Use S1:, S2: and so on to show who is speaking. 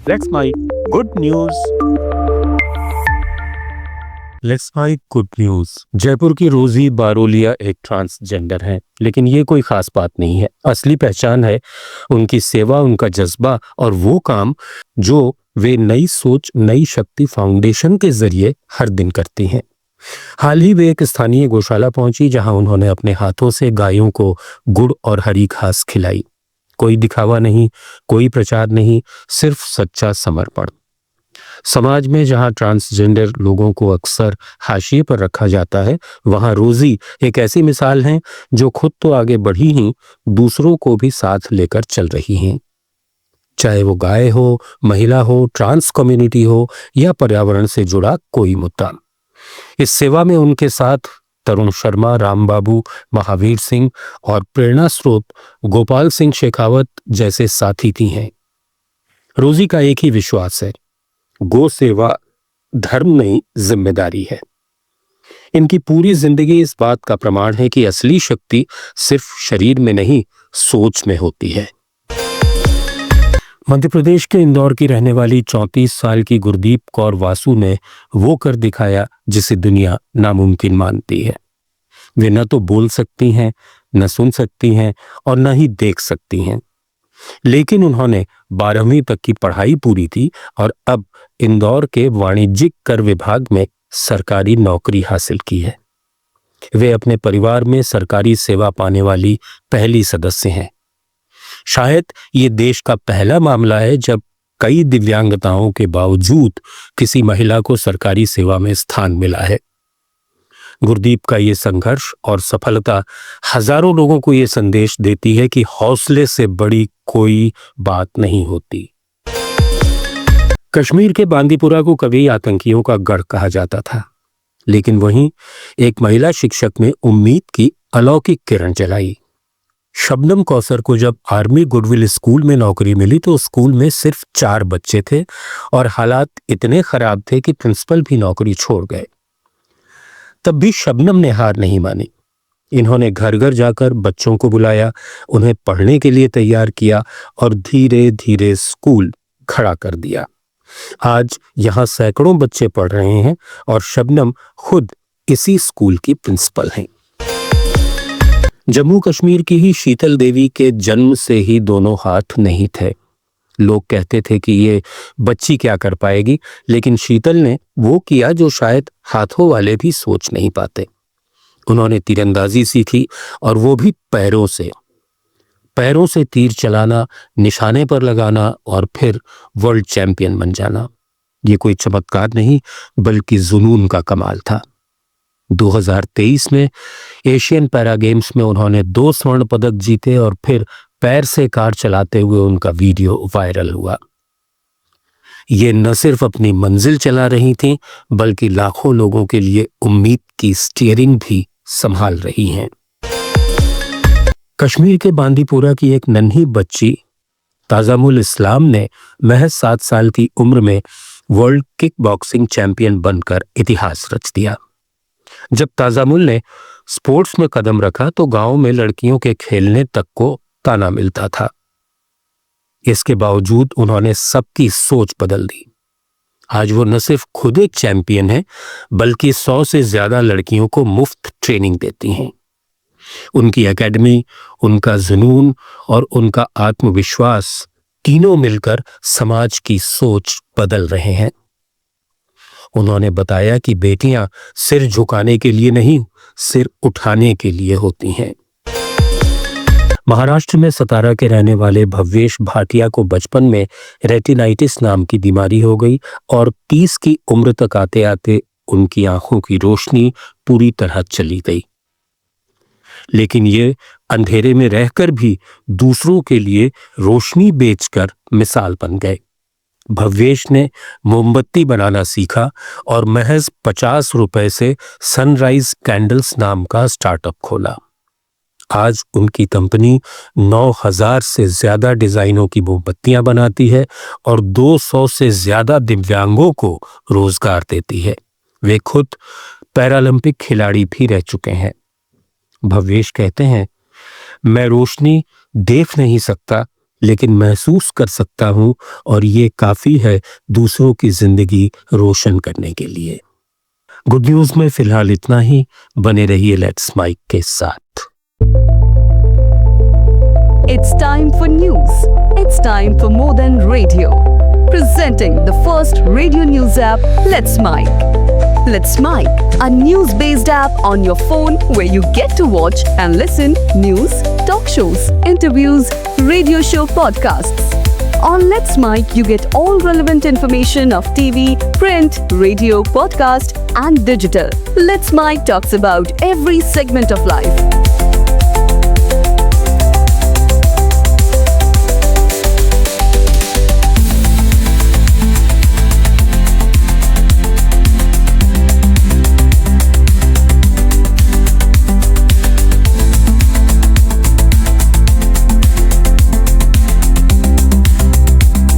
S1: Let's my good news. Let's my good news. Jaipur की रोजी बारोलिया एक ट्रांसजेंडर है, लेकिन ये कोई खास बात नहीं है। असली पहचान है उनकी सेवा, उनका जज्बा और वो काम जो वे नई सोच नई शक्ति फाउंडेशन के जरिए हर दिन करती हैं। हाल ही वे एक स्थानीय गौशाला पहुंची, जहां उन्होंने अपने हाथों से गायों को गुड़ और हरी घास खिलाई। कोई दिखावा नहीं, कोई प्रचार नहीं, सिर्फ सच्चा समर्पण। समाज में जहां ट्रांसजेंडर लोगों को अक्सर हाशिए पर रखा जाता है, वहां रोजी एक ऐसी मिसाल हैं जो खुद तो आगे बढ़ी ही दूसरों को भी साथ लेकर चल रही हैं। चाहे वो गाय हो, महिला हो, ट्रांस कम्युनिटी हो या पर्यावरण से जुड़ा कोई मुद्दा। इस सेवा में उनके साथ तरुण शर्मा, रामबाबू, महावीर सिंह और प्रेरणा स्रोत गोपाल सिंह शेखावत जैसे साथी भी हैं। रोजी का एक ही विश्वास है, गो सेवा धर्म नहीं, जिम्मेदारी है। इनकी पूरी जिंदगी इस बात का प्रमाण है कि असली शक्ति सिर्फ शरीर में नहीं, सोच में होती है। मध्य प्रदेश के इंदौर की रहने वाली 34 साल की गुरदीप कौर वासु ने वो कर दिखाया जिसे दुनिया नामुमकिन मानती है। वे न तो बोल सकती हैं, न सुन सकती हैं और न ही देख सकती हैं, लेकिन उन्होंने 12वीं तक की पढ़ाई पूरी की और अब इंदौर के वाणिज्यिक कर विभाग में सरकारी नौकरी हासिल की है। वे अपने परिवार में सरकारी सेवा पाने वाली पहली सदस्य हैं। शायद ये देश का पहला मामला है जब कई दिव्यांगताओं के बावजूद किसी महिला को सरकारी सेवा में स्थान मिला है। गुरदीप का ये संघर्ष और सफलता हजारों लोगों को ये संदेश देती है कि हौसले से बड़ी कोई बात नहीं होती। कश्मीर के बांदीपुरा को कभी आतंकियों का गढ़ कहा जाता था, लेकिन वहीं एक महिला शिक्षक ने उम्मीद की अलौकिक किरण जलाई। शबनम कौसर को जब आर्मी गुडविल स्कूल में नौकरी मिली तो स्कूल में सिर्फ 4 बच्चे थे और हालात इतने खराब थे कि प्रिंसिपल भी नौकरी छोड़ गए। तब भी शबनम ने हार नहीं मानी। इन्होंने घर घर जाकर बच्चों को बुलाया, उन्हें पढ़ने के लिए तैयार किया और धीरे धीरे स्कूल खड़ा कर दिया। आज यहां सैकड़ों बच्चे पढ़ रहे हैं और शबनम खुद इसी स्कूल की प्रिंसिपल हैं। जम्मू कश्मीर की ही शीतल देवी के जन्म से ही दोनों हाथ नहीं थे। लोग कहते थे कि ये बच्ची क्या कर पाएगी, लेकिन शीतल ने वो किया जो शायद हाथों वाले भी सोच नहीं पाते। उन्होंने तीरंदाजी सीखी और वो भी पैरों से। पैरों से तीर चलाना, निशाने पर लगाना और फिर वर्ल्ड चैंपियन बन जाना, ये कोई चमत्कार नहीं बल्कि जुनून का कमाल था। 2023 में एशियन पैरा गेम्स में उन्होंने 2 स्वर्ण पदक जीते और फिर पैर से कार चलाते हुए उनका वीडियो वायरल हुआ। ये न सिर्फ अपनी मंजिल चला रही थीं, बल्कि लाखों लोगों के लिए उम्मीद की स्टीयरिंग भी संभाल रही हैं। कश्मीर के बांदीपुरा की एक नन्ही बच्ची ताजामुल इस्लाम ने महज 7 साल की उम्र में वर्ल्ड किक बॉक्सिंग चैंपियन बनकर इतिहास रच दिया। जब ताजामुल ने स्पोर्ट्स में कदम रखा तो गांव में लड़कियों के खेलने तक को ताना मिलता था। इसके बावजूद उन्होंने सबकी सोच बदल दी। आज वो न सिर्फ खुद एक चैंपियन है, बल्कि 100 से ज्यादा लड़कियों को मुफ्त ट्रेनिंग देती हैं। उनकी एकेडमी, उनका जुनून और उनका आत्मविश्वास तीनों मिलकर समाज की सोच बदल रहे हैं। उन्होंने बताया कि बेटियां सिर झुकाने के लिए नहीं, सिर उठाने के लिए होती हैं। महाराष्ट्र में सतारा के रहने वाले भव्येश भाटिया को बचपन में रेटिनाइटिस नाम की बीमारी हो गई और 30 की उम्र तक आते आते उनकी आंखों की रोशनी पूरी तरह चली गई। लेकिन ये अंधेरे में रहकर भी दूसरों के लिए रोशनी बेचकर मिसाल बन गए। भव्येश ने मोमबत्ती बनाना सीखा और महज 50 रुपए से सनराइज कैंडल्स नाम का स्टार्टअप खोला। आज उनकी कंपनी 9000 से ज्यादा डिजाइनों की मोमबत्तियां बनाती है और 200 से ज्यादा दिव्यांगों को रोजगार देती है। वे खुद पैरालंपिक खिलाड़ी भी रह चुके हैं। भव्येश कहते हैं, मैं रोशनी देख नहीं सकता, लेकिन महसूस कर सकता हूँ और ये काफी है दूसरों की जिंदगी रोशन करने के लिए। गुड न्यूज में फिलहाल इतना ही। बने रहिए लेट्स माइक के साथ।
S2: It's time for news. It's time for more than radio. Presenting the first radio news app, Let's Mic. Let's Mic, a news-based app on your phone where you get to watch and listen news, talk shows, interviews, radio show podcasts. On Let's Mic, you get all relevant information of TV, print, radio, podcast, and digital. Let's Mic talks about every segment of life.